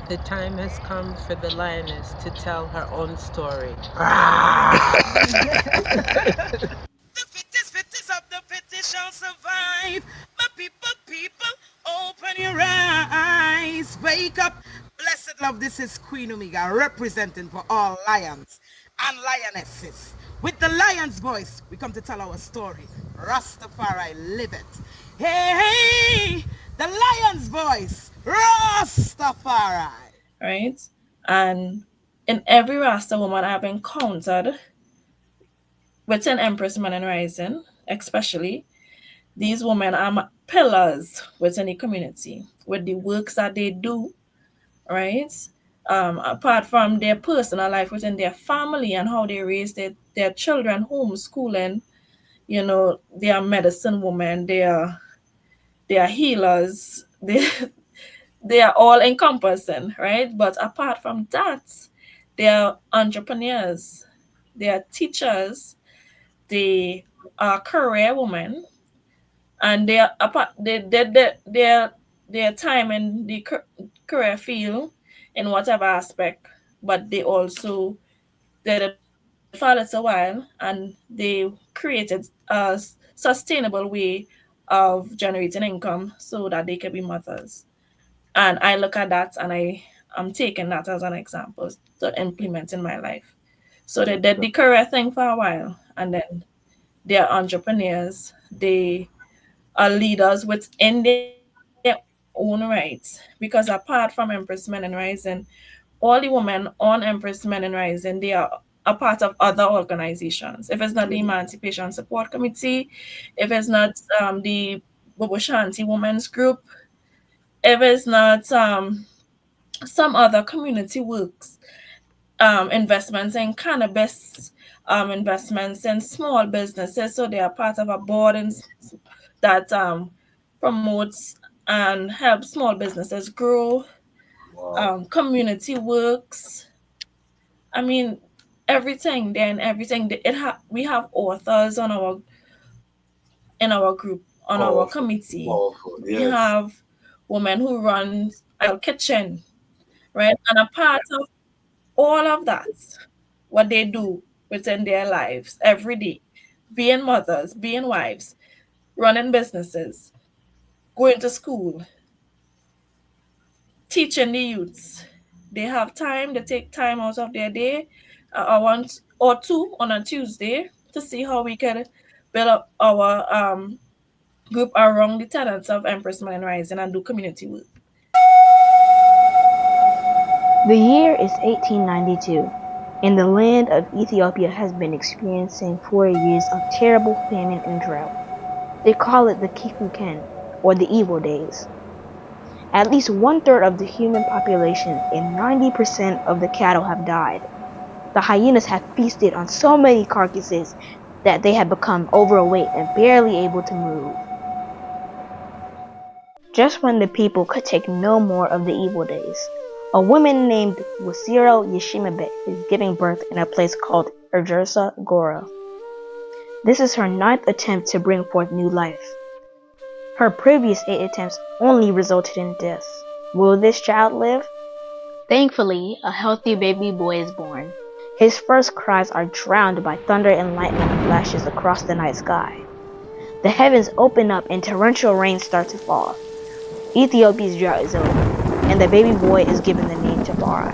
The time has come for the lioness to tell her own story. The fittest of the fittest shall survive. My people, open your eyes. Wake up. Blessed love, this is Queen Omega representing for all lions and lionesses. With the lion's voice, we come to tell our story. Rastafari, live it. Hey, hey, the lion's voice, Rastafari. Right? And in every Rasta woman I've encountered within Empress Menen Rising, especially, these women are pillars within the community with the works that they do, right? Apart from their personal life within their family and how they raise their children, homeschooling, they are medicine women, they are healers, they are all encompassing, right? But apart from that, they are entrepreneurs, they are teachers, they are career women, and they are apart their time in the career field in whatever aspect, but they did for a little while and they created a sustainable way of generating income so that they can be mothers. And I look at that and I'm taking that as an example to implement in my life. So they did the career thing for a while, and then they are entrepreneurs. They are leaders within their own rights. Because apart from Empress Men and Rising, all the women on Empress Men and Rising, they are a part of other organizations. If it's not the Emancipation Support Committee, if it's not the Bobo Shanti Women's Group, if it's not some other community works, investments in cannabis, investments in small businesses. So they are part of a board that promotes and helps small businesses grow. Community works. I mean, everything. Then everything. We have authors in our group, on our committee. We have women who run kitchen, right? And a part of all of that, what they do within their lives every day, being mothers, being wives, running businesses, going to school, teaching the youths. They have time, they take time out of their day, once or two on a Tuesday to see how we can build up our group around the tenants of Empress Menen Rising and do community work. The year is 1892, and the land of Ethiopia has been experiencing 4 years of terrible famine and drought. They call it the Kikuken, or the Evil Days. At least 1/3 of the human population and 90% of the cattle have died. The hyenas have feasted on so many carcasses that they have become overweight and barely able to move. Just when the people could take no more of the evil days, a woman named Wasiro Yeshimabet is giving birth in a place called Ergersa Gora. This is her 9th attempt to bring forth new life. Her previous 8 attempts only resulted in death. Will this child live? Thankfully, a healthy baby boy is born. His first cries are drowned by thunder and lightning flashes across the night sky. The heavens open up and torrential rain starts to fall. Ethiopia's drought is over, and the baby boy is given the name Tabara,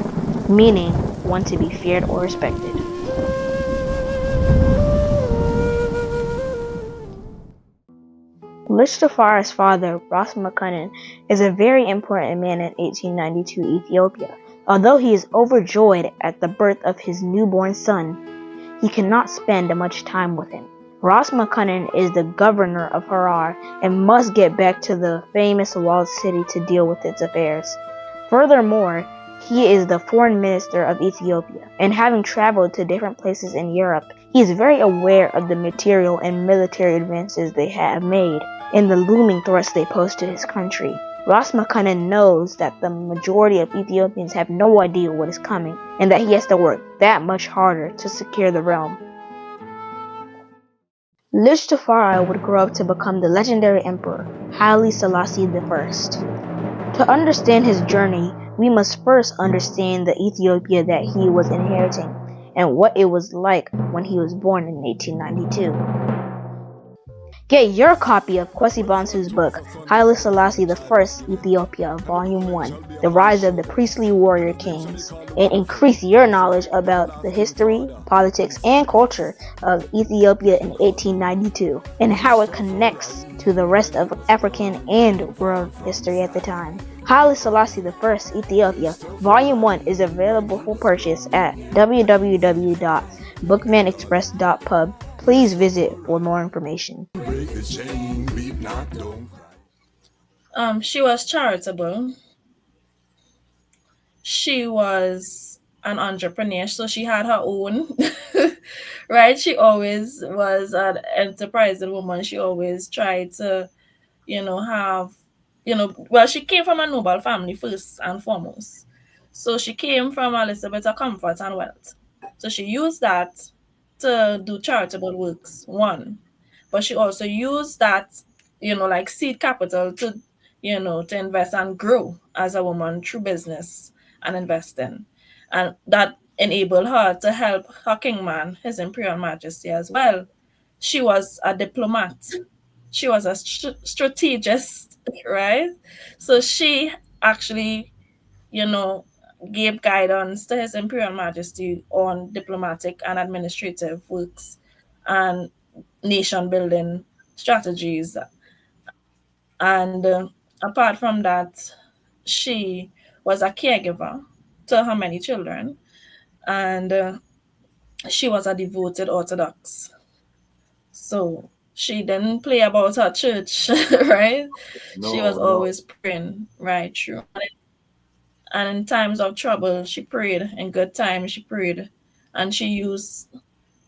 meaning one to be feared or respected. Rastafari's father, Ras Menen, is a very important man in 1892 Ethiopia. Although he is overjoyed at the birth of his newborn son, he cannot spend much time with him. Ras Menen is the governor of Harar and must get back to the famous walled city to deal with its affairs. Furthermore, he is the foreign minister of Ethiopia, and having traveled to different places in Europe, he is very aware of the material and military advances they have made and the looming threats they pose to his country. Ras Menen knows that the majority of Ethiopians have no idea what is coming, and that he has to work that much harder to secure the realm. Rastafari would grow up to become the legendary emperor, Haile Selassie I. To understand his journey, we must first understand the Ethiopia that he was inheriting and what it was like when he was born in 1892. Get your copy of Kwasi Bonsu's book, Haile Selassie I, Ethiopia, Volume 1, The Rise of the Priestly Warrior Kings, and increase your knowledge about the history, politics, and culture of Ethiopia in 1892, and how it connects to the rest of African and world history at the time. Haile Selassie I, Ethiopia, Volume 1 is available for purchase at www.bookmanexpress.pub. Please visit for more information. She was charitable. She was an entrepreneur, so she had her own, right? She always was an enterprising woman. She always tried to, have, well, she came from a noble family first and foremost. So she came from a little bit of comfort and wealth. So she used that to do charitable works, one. But she also used that, like seed capital to invest and grow as a woman through business and investing. And that enabled her to help her kingman, His Imperial Majesty, as well. She was a diplomat. She was a strategist, right? So she actually, you know, gave guidance to His Imperial Majesty on diplomatic and administrative works and nation building strategies. And apart from that, she was a caregiver to her many children, and she was a devoted Orthodox. So she didn't play about her church, right? She was always praying right through. And in times of trouble, she prayed. In good times, she prayed. And she used,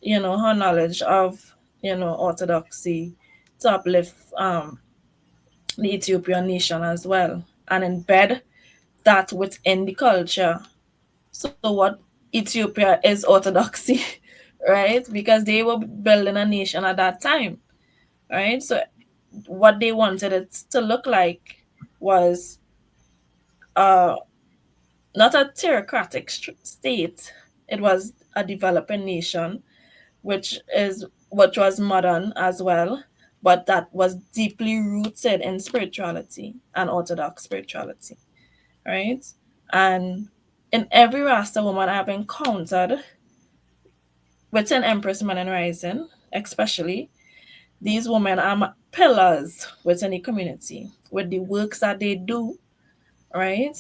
her knowledge of, Orthodoxy to uplift the Ethiopian nation as well and embed that within the culture. So what Ethiopia is Orthodoxy, right? Because they were building a nation at that time, right? So what they wanted it to look like was uh, not a theocratic state. It was a developing nation, which was modern as well, but that was deeply rooted in spirituality and Orthodox spirituality, right? And in every Rasta woman I've encountered within Empress Menen Rising, especially, these women are pillars within the community with the works that they do, right?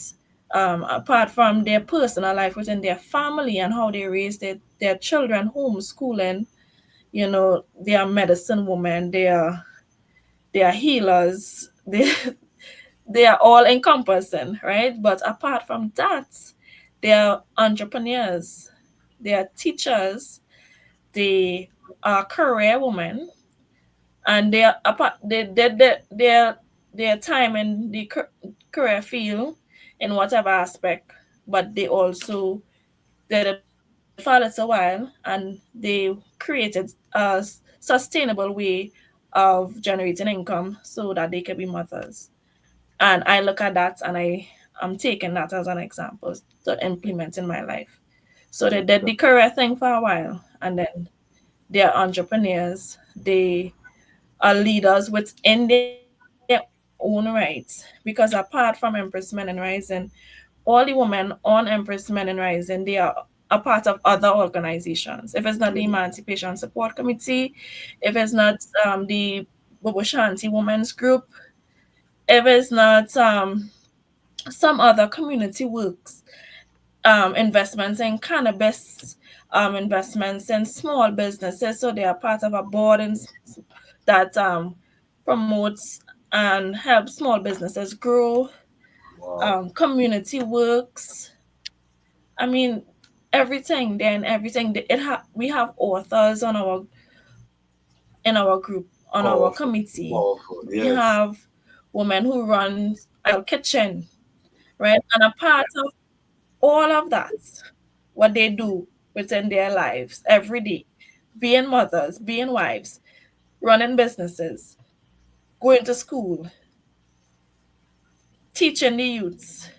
Apart from their personal life within their family and how they raise their children, homeschooling, they are medicine women, they are healers, they are all encompassing, right? But apart from that, they are entrepreneurs, they are teachers, they are career women, and they are apart their time in the career field in whatever aspect, but they also did it for a little while and they created a sustainable way of generating income so that they can be mothers. And I look at that and I'm taking that as an example to implement in my life. So they did the career thing for a while and then they are entrepreneurs. They are leaders within their own right. Because apart from Empress Men and Rising, all the women on Empress Men and Rising, they are a part of other organizations. If it's not the Emancipation Support Committee, if it's not the Bobo Shanti Women's Group, if it's not some other community works, investments in cannabis, investments in small businesses. So they are part of a board that promotes and helps small businesses grow, community works. I mean, everything. Then everything. We have authors on our in our group on our committee. We have women who run a kitchen, right? And a part of all of that, what they do within their lives every day, being mothers, being wives, running businesses, going to school, teaching the youths,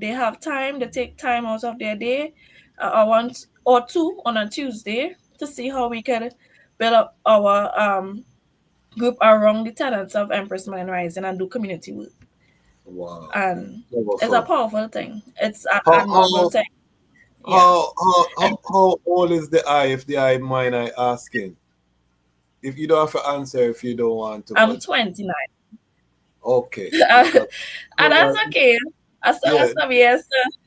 they have time, they take time out of their day, or once or two on a Tuesday, to see how we can build up our group around the tenants of Empress Menen Rising and do community work. Wow. And it's a Wonderful. powerful thing. It's an How admirable how thing. Yeah. how old is the eye, if the eye mind I asking? If you don't have to answer if you don't want to, I'm but 29. okay. And Because that's okay. As long yeah, as I'm yes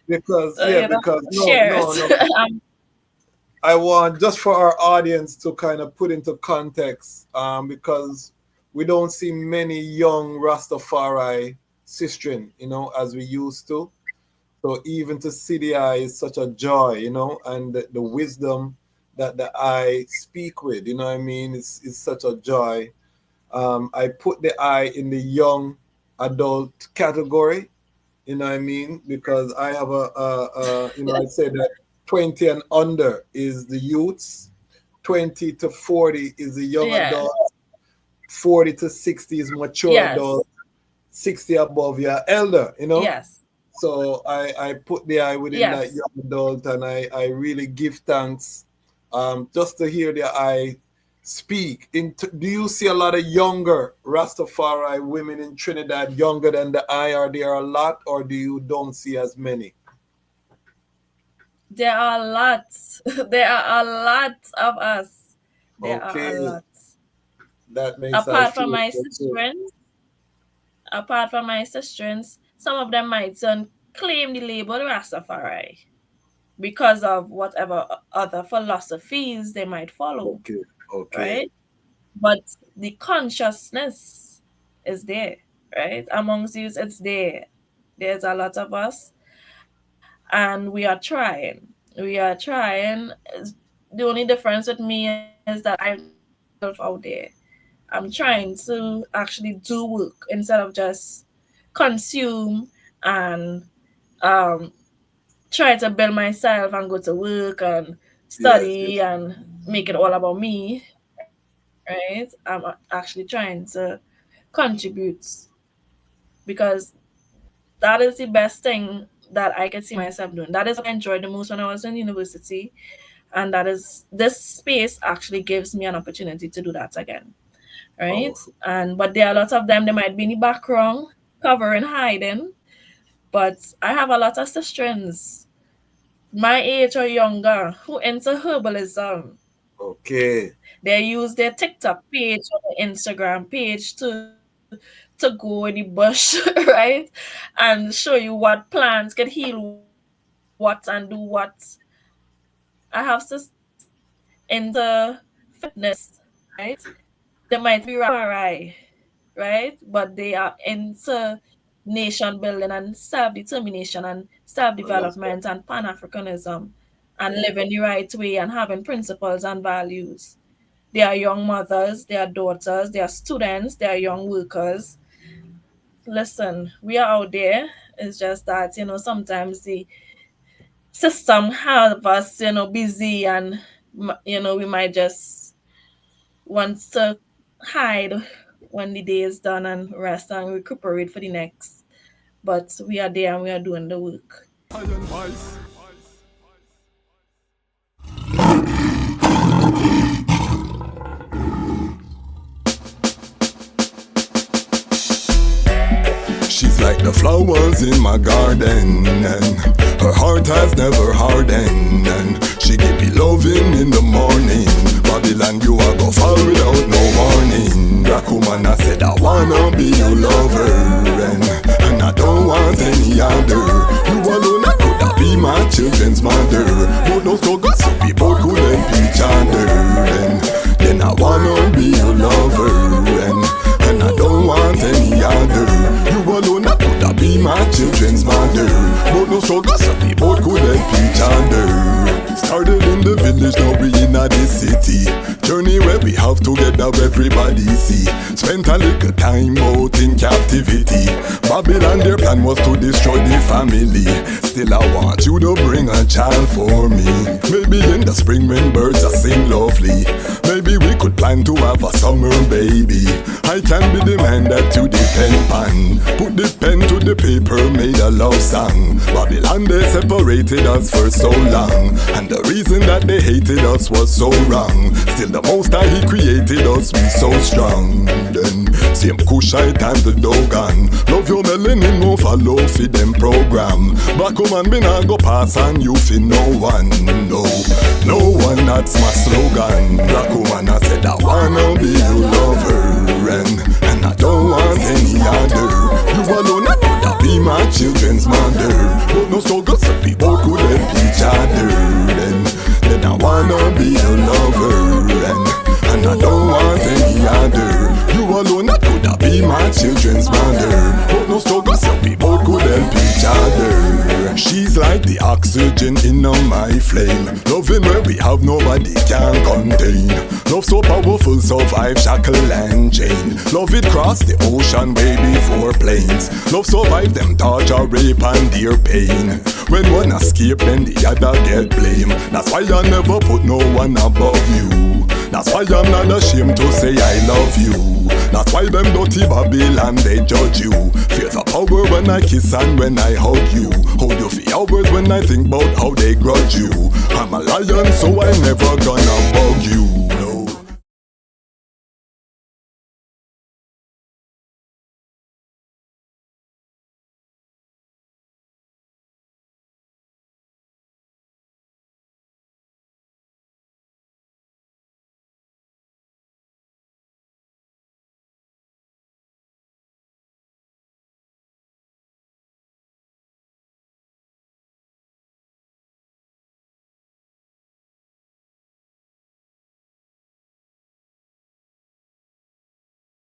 because share it. no. I want just for our audience to kind of put into context, because we don't see many young Rastafari sistren, as we used to. So even to see the eye is such a joy, and the wisdom that the eye speak with, you know what I mean? It's such a joy. I put the eye in the young adult category, you know what I mean? Because I have I say that 20 and under is the youths, 20 to 40 is the young Yeah. adult, 40 to 60 is mature Yes. adult, 60 above you're elder, Yes. So I put the eye within that Yes. young adult, and I really give thanks just to hear the eye speak. Do you see a lot of younger Rastafari women in Trinidad younger than the eye? Are there a lot, or do you don't see as many? There are lots. There are a lot of us. There are a Okay, lot. that makes I Apart from feel my so good. sistrins, some of them might claim the label Rastafari because of whatever other philosophies they might follow, Okay, okay, right? But the consciousness is there, right? Amongst you, it's there. There's a lot of us, and we are trying. We are trying. The only difference with me is that I'm trying to put myself out there. I'm trying to actually do work instead of just consume and um, try to build myself and go to work and yes, study and make it all about me, right? I'm actually trying to contribute because that is the best thing that I could see myself doing. That is what I enjoyed the most when I was in university. And this space actually gives me an opportunity to do that again. Right? powerful. But there are lots of them, they might be in the background, covering, hiding. But I have a lot of sistrins my age or younger who into herbalism. Okay, They use their TikTok page or their Instagram page to go in the bush, right? And show you what plants can heal what and do what. I have sisters into fitness, right? They might be Rastafari, right? But they are into nation building and self-determination and I love that. self-development and Pan-Africanism and living the right way and having principles and values. They are young mothers, they are daughters, they are students, they are young workers. Listen, we are out there. It's just that, sometimes the system have us, busy and, we might just want to hide when the day is done and rest and recuperate for the next. But we are there and we are doing the work. She's like the flowers in my garden, and her heart has never hardened, and she give me loving in the morning. Babylon, you are go far without no warning. Black woman, I said I wanna be your lover, and I don't want any other. You alone, I could have be my children's mother, but no struggle, so we both could help each other. And then I wanna be your lover, and I don't want any other. You alone, I could have be my children's mother, but no struggle, so we both could help each other. Started in the village, now we in the city. Journey where we have together, everybody see. Spent a little time out in captivity. Babylon, their plan was to destroy the family. Still I want you to bring a child for me. Maybe in the spring when birds are sing lovely, maybe we could plan to have a summer baby. I can be the man that you depend on. Put the pen to the paper, made a love song. Babylon, they separated us for so long, and the reason that they hated us was so wrong. Still the Most High, He created us, we so strong. Then same Kushite and the Dogon, love your melanin, no follow fi them program. Black woman, me nah go pass on you fi no one, no one, that's my slogan. Black woman, I said I wanna be your lover, and I don't want any other. You alone, I could be my children's mother, but no struggle, so people could help each other. Then I wanna be your lover, and I don't want any other. You alone, I could be my children's mother, but no struggle, so people could help each other. She's like the oxygen in my flame, loving where we have nobody can contain. Love so powerful, survive shackle and chain. Love it cross the ocean way before planes. Love survive them torture, rape and dear pain. When one escape, then the other get blame. That's why I never put no one above you. That's why I'm not ashamed to say I love you. That's why them dirty Babylon, they judge you. Feel the power when I kiss and when I hug you. Hold you for hours when I think about how they grudge you. I'm a lion, so I never gonna bug you.